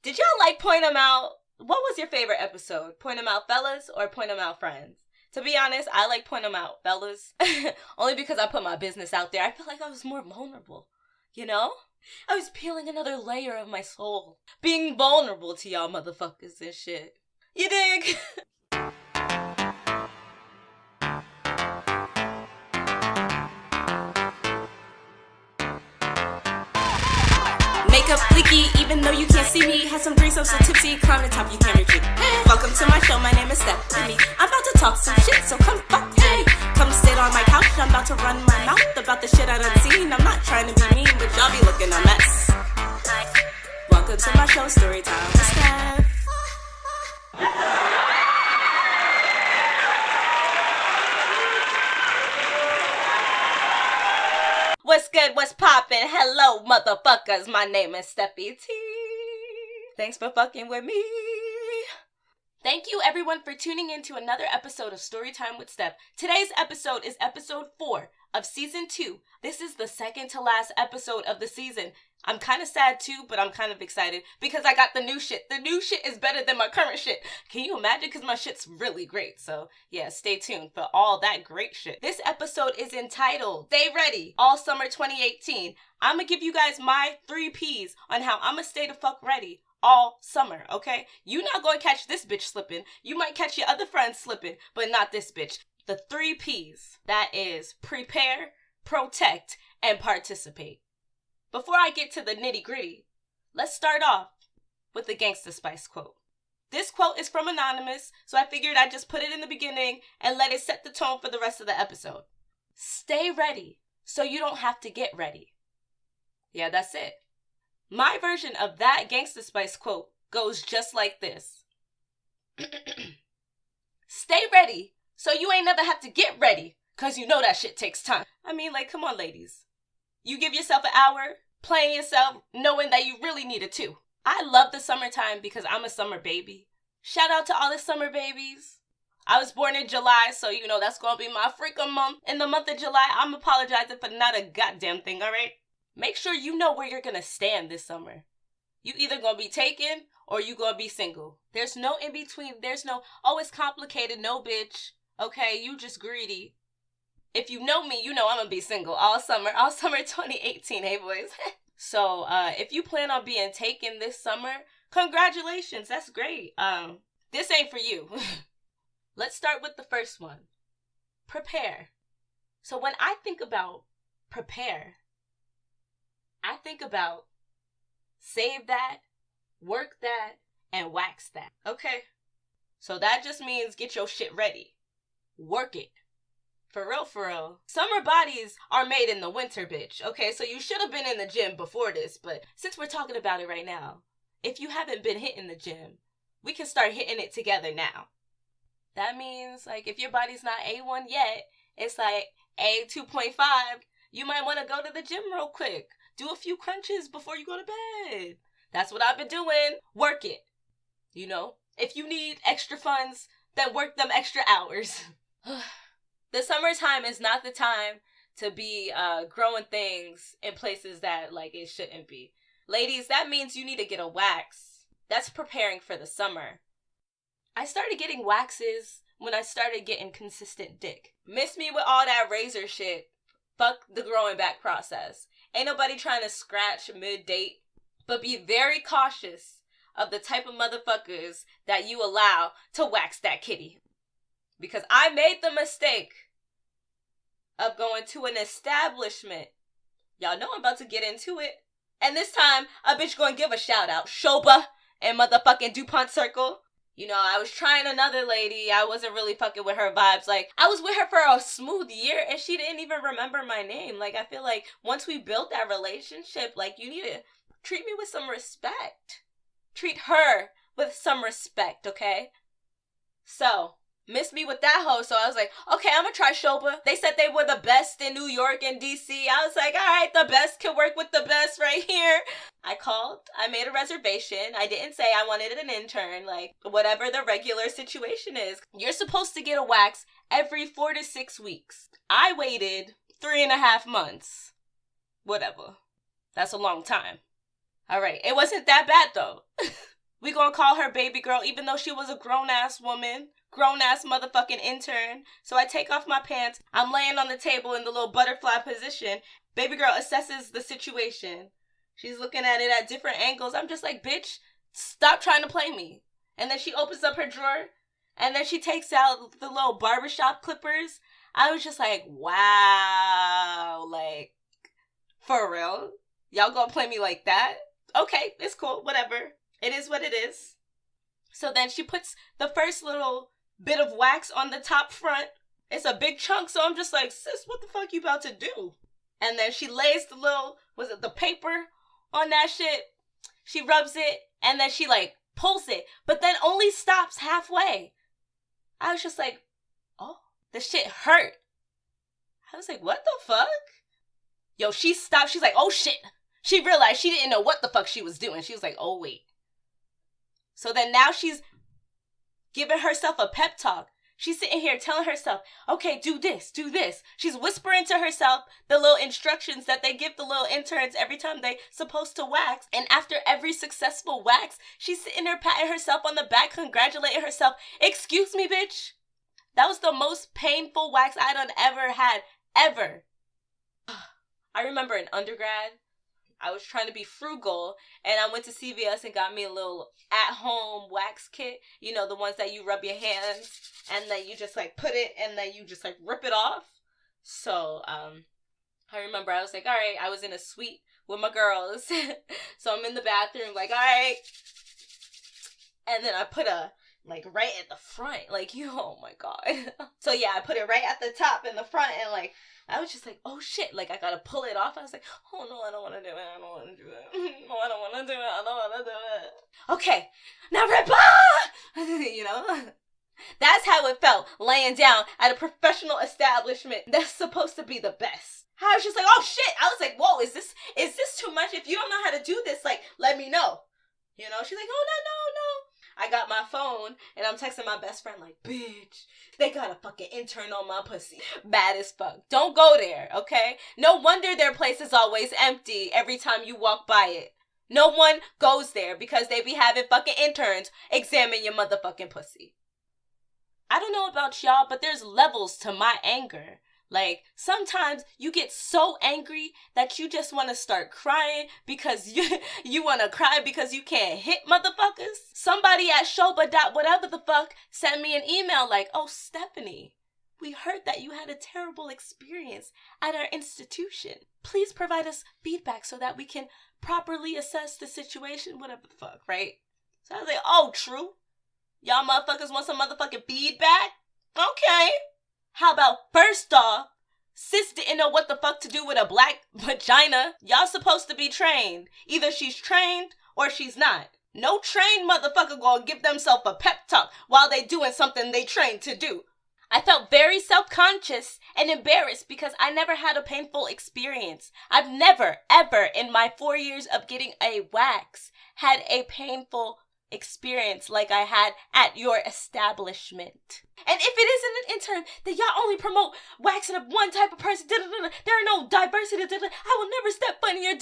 Did y'all like Point 'em Out? What was your favorite episode? Point 'em Out Fellas or Point 'em Out Friends? To be honest, I like Point 'em Out Fellas. Only because I put my business out there. I feel like I was more vulnerable. You know? I was peeling another layer of my soul. Being vulnerable to y'all motherfuckers and shit. You dig? Makeup leaky, even though you can't see me. Had some drinks, I'm so tipsy, climb the top, you can't retreat. Welcome to my show, my name is Steph. I'm about to talk some shit, so come fuck with me. Come sit on my couch, I'm about to run my mouth about the shit I done seen. I'm not trying to be mean, but y'all be looking a mess. Welcome to my show, Storytime with Steph. What's good? What's poppin'? Hello, motherfuckers. My name is Steffi T. Thanks for fucking with me. Thank you, everyone, for tuning in to another episode of Storytime with Steph. Today's episode is episode 4 of season 2. This is the second to last episode of the season. I'm kind of sad too, but I'm kind of excited because I got the new shit. The new shit is better than my current shit. Can you imagine? Because my shit's really great. So yeah, stay tuned for all that great shit. This episode is entitled Stay Ready All Summer 2018. I'm going to give you guys my 3 Ps on how I'm going to stay the fuck ready all summer, okay? You not going to catch this bitch slipping. You might catch your other friends slipping, but not this bitch. The 3 Ps. That is prepare, protect, and participate. Before I get to the nitty-gritty, let's start off with the Gangsta Spice quote. This quote is from Anonymous, so I figured I'd just put it in the beginning and let it set the tone for the rest of the episode. Stay ready so you don't have to get ready. Yeah, that's it. My version of that Gangsta Spice quote goes just like this. Stay ready so you ain't never have to get ready, because you know that shit takes time. I mean, like, come on, ladies. You give yourself an hour, playing yourself, knowing that you really need it too. I love the summertime because I'm a summer baby. Shout out to all the summer babies. I was born in July, so you know that's going to be my freaking month. In the month of July, I'm apologizing for not a goddamn thing, alright? Make sure you know where you're going to stand this summer. You either going to be taken or you going to be single. There's no in between. There's no, oh, it's complicated. No, bitch. Okay, you just greedy. If you know me, you know I'm going to be single all summer 2018, hey boys. So, if you plan on being taken this summer, congratulations, that's great. This ain't for you. Let's start with the first one. Prepare. So when I think about prepare, I think about save that, work that, and wax that. Okay? So that just means get your shit ready. Work it. For real, for real. Summer bodies are made in the winter, bitch. Okay, so you should have been in the gym before this, but since we're talking about it right now, if you haven't been hitting the gym, we can start hitting it together now. That means, like, if your body's not A1 yet, it's like A2.5, you might want to go to the gym real quick. Do a few crunches before you go to bed. That's what I've been doing. Work it. You know, if you need extra funds, then work them extra hours. The summertime is not the time to be growing things in places that, like, it shouldn't be. Ladies, that means you need to get a wax. That's preparing for the summer. I started getting waxes when I started getting consistent dick. Miss me with all that razor shit. Fuck the growing back process. Ain't nobody trying to scratch mid-date. But be very cautious of the type of motherfuckers that you allow to wax that kitty. Because I made the mistake of going to an establishment. Y'all know I'm about to get into it. And this time, a bitch gonna give a shout out. Shoba and motherfucking DuPont Circle. You know, I was trying another lady. I wasn't really fucking with her vibes. Like, I was with her for a smooth year and she didn't even remember my name. Like, I feel like once we built that relationship, like, you need to treat me with some respect. Treat her with some respect, okay? So, missed me with that hoe, so I was like, okay, I'm gonna try Shoba. They said they were the best in New York and DC. I was like, all right, the best can work with the best right here. I called, I made a reservation. I didn't say I wanted an intern, like, whatever the regular situation is. You're supposed to get a wax every 4 to 6 weeks. I waited 3.5 months. Whatever. That's a long time. All right, it wasn't that bad, though. We gonna call her baby girl, even though she was a grown-ass woman. Grown-ass motherfucking intern. So I take off my pants. I'm laying on the table in the little butterfly position. Baby girl assesses the situation. She's looking at it at different angles. I'm just like, bitch, stop trying to play me. And then she opens up her drawer. And then she takes out the little barbershop clippers. I was just like, wow. Like, for real? Y'all gonna play me like that? Okay, it's cool. Whatever. It is what it is. So then she puts the first little bit of wax on the top front. It's a big chunk, so I'm just like, sis, what the fuck you about to do? And then she lays the little, the paper on that shit. She rubs it, and then she, like, pulls it, but then only stops halfway. I was just like, oh, the shit hurt. I was like, what the fuck? Yo, she stopped. She's like, oh, shit. She realized she didn't know what the fuck she was doing. She was like, oh, wait. So then now she's giving herself a pep talk. She's sitting here telling herself, okay, do this, do this. She's whispering to herself the little instructions that they give the little interns every time they supposed to wax. And after every successful wax, she's sitting there patting herself on the back, congratulating herself. Excuse me, bitch. That was the most painful wax I done ever had, ever. I remember in undergrad, I was trying to be frugal, and I went to CVS and got me a little at-home wax kit. You know, the ones that you rub your hands, and then you just, like, put it, and then you just, like, rip it off. So, I remember I was like, all right, I was in a suite with my girls. So I'm in the bathroom, like, all right. And then I put right at the front, like, oh my God. So, yeah, I put it right at the top in the front, and, like, I was just like, oh shit, like I gotta pull it off. I was like, oh no, I don't wanna do it, I don't wanna do it. No, I don't wanna do it, I don't wanna do it. Okay, now rip off! You know? That's how it felt, laying down at a professional establishment that's supposed to be the best. I was just like, oh shit! I was like, whoa, is this too much? If you don't know how to do this, like, let me know. You know? She's like, oh no. I got my phone, and I'm texting my best friend like, bitch, they got a fucking intern on my pussy. Bad as fuck. Don't go there, okay? No wonder their place is always empty every time you walk by it. No one goes there because they be having fucking interns examine your motherfucking pussy. I don't know about y'all, but there's levels to my anger. Like, sometimes you get so angry that you just want to start crying because you want to cry because you can't hit motherfuckers. Somebody at Shoba whatever the fuck sent me an email like, oh, Stephanie, we heard that you had a terrible experience at our institution. Please provide us feedback so that we can properly assess the situation, whatever the fuck, right? So I was like, oh, true. Y'all motherfuckers want some motherfucking feedback? Okay. How about, first off, sis didn't know what the fuck to do with a black vagina. Y'all supposed to be trained. Either she's trained or she's not. No trained motherfucker gonna give themselves a pep talk while they doing something they trained to do. I felt very self-conscious and embarrassed because I never had a painful experience. I've never, ever in my 4 years of getting a wax had a painful experience like I had at your establishment. And if it isn't an intern, then y'all only promote waxing up one type of person. There are no diversity. I will never step on your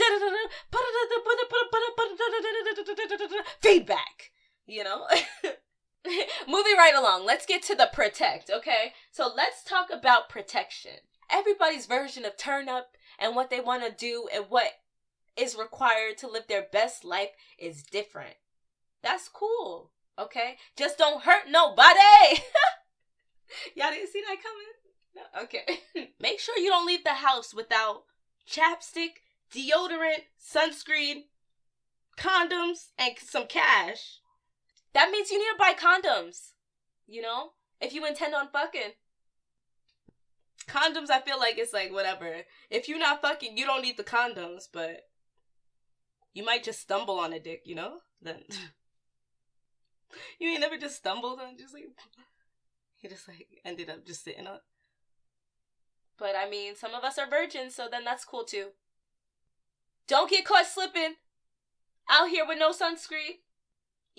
feedback. You know? Moving right along, let's get to the protect, okay? So let's talk about protection. Everybody's version of turn up and what they want to do and what is required to live their best life is different. That's cool, okay? Just don't hurt nobody. Y'all didn't see that coming? No? Okay. Make sure you don't leave the house without chapstick, deodorant, sunscreen, condoms, and some cash. That means you need to buy condoms, you know? If you intend on fucking. Condoms, I feel like it's like whatever. If you're not fucking, you don't need the condoms, but you might just stumble on a dick, you know? Then you ain't never just stumbled and just like he just like ended up just sitting up. But I mean, some of us are virgins, so then that's cool too. Don't get caught slipping out here with no sunscreen.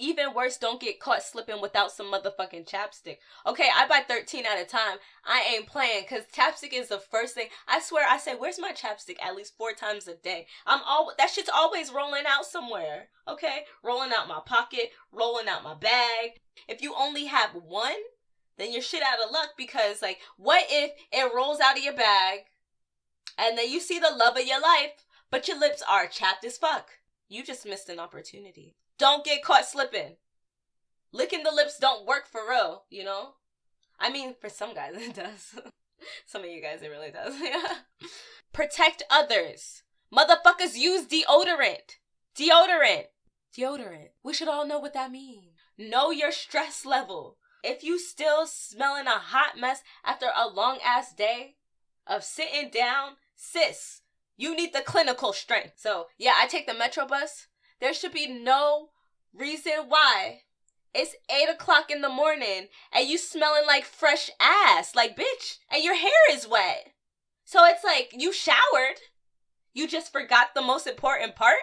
Even worse, don't get caught slipping without some motherfucking chapstick. Okay, I buy 13 at a time. I ain't playing, because chapstick is the first thing. I swear, I say, where's my chapstick at least 4 times a day. That shit's always rolling out somewhere. Okay? Rolling out my pocket, rolling out my bag. If you only have one, then you're shit out of luck, because, like, what if it rolls out of your bag, and then you see the love of your life, but your lips are chapped as fuck? You just missed an opportunity. Don't get caught slipping. Licking the lips don't work for real, you know? I mean, for some guys it does. Some of you guys it really does, yeah. Protect others. Motherfuckers use deodorant. Deodorant. We should all know what that means. Know your stress level. If you still smelling a hot mess after a long ass day of sitting down, sis, you need the clinical strength. So, yeah, I take the Metro bus. There should be no reason why it's 8 o'clock in the morning and you smelling like fresh ass, like bitch, and your hair is wet. So it's like, you showered. You just forgot the most important part.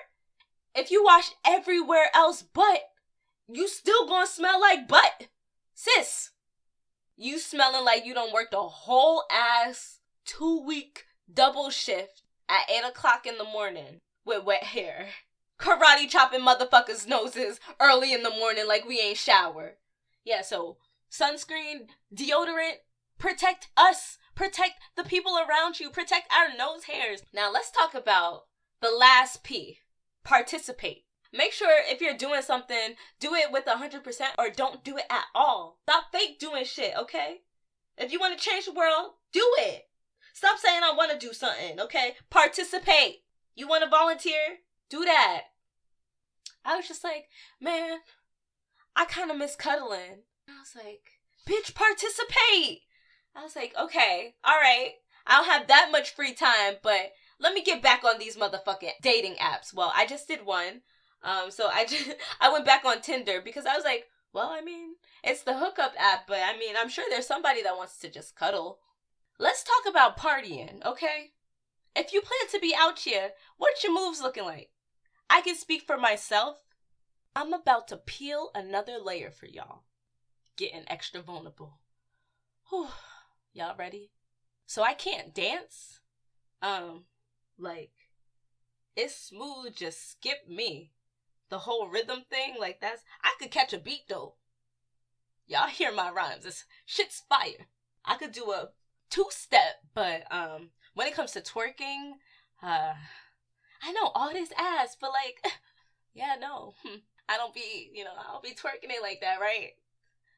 If you wash everywhere else but, you still gonna smell like butt. Sis, you smelling like you done worked a whole ass 2-week double shift at 8 o'clock in the morning with wet hair. Karate chopping motherfuckers' noses early in the morning like we ain't showered. Yeah, so sunscreen, deodorant, protect us. Protect the people around you. Protect our nose hairs. Now let's talk about the last P. Participate. Make sure if you're doing something, do it with 100% or don't do it at all. Stop fake doing shit, okay? If you want to change the world, do it. Stop saying I want to do something, okay? Participate. You want to volunteer? Do that. I was just like, man, I kind of miss cuddling. I was like, bitch, participate. I was like, okay, all right. I don't have that much free time, but let me get back on these motherfucking dating apps. Well, I just did one. So I went back on Tinder because I was like, well, I mean, it's the hookup app, but I mean, I'm sure there's somebody that wants to just cuddle. Let's talk about partying, okay? If you plan to be out here, what's your moves looking like? I can speak for myself. I'm about to peel another layer for y'all. Getting extra vulnerable. Whew. Y'all ready? So I can't dance. Like, it's smooth, just skip me. The whole rhythm thing, like I could catch a beat though. Y'all hear my rhymes. This shit's fire. I could do a 2-step, but when it comes to twerking, I know all this ass, but like, yeah, no, I don't be twerking it like that, right?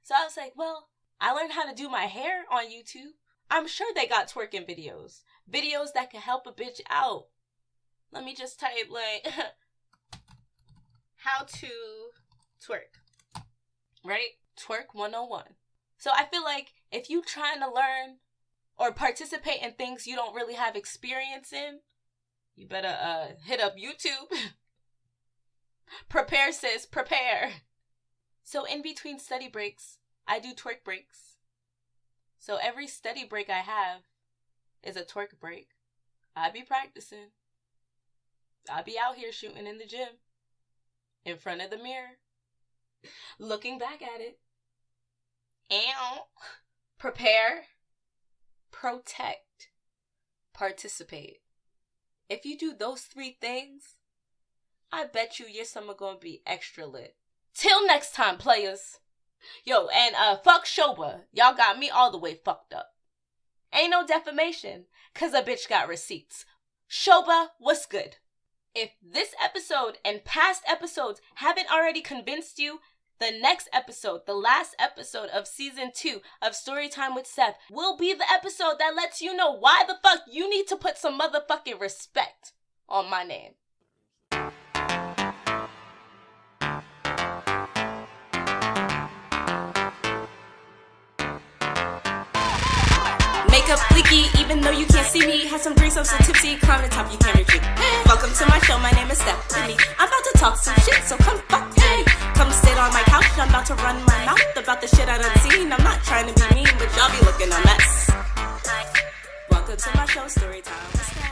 So I was like, well, I learned how to do my hair on YouTube. I'm sure they got twerking videos that can help a bitch out. Let me just type like, how to twerk, right? Twerk 101. So I feel like if you trying to learn or participate in things you don't really have experience in, you better hit up YouTube. Prepare, sis, prepare. So in between study breaks, I do twerk breaks. So every study break I have is a twerk break. I be practicing. I be out here shooting in the gym, in front of the mirror, looking back at it. And prepare, protect, participate. If you do those 3 things, I bet you your summer gonna be extra lit. Till next time, players. Yo, and fuck Shoba. Y'all got me all the way fucked up. Ain't no defamation, cause a bitch got receipts. Shoba, what's good? If this episode and past episodes haven't already convinced you, the next episode, the last episode of season 2 of Storytime with Steph, will be the episode that lets you know why the fuck you need to put some motherfucking respect on my name. Makeup leaky, even though you can't see me. Have some drinks, I'm so tipsy, climb the top, you can't reach me. Welcome to my show, my name is Steph. I'm about to talk some shit, so come fuck me. Come sit on my couch, I'm about to run my mouth about the shit I done seen. I'm not trying to be mean, but y'all be looking a mess. Welcome to my show, Storytime.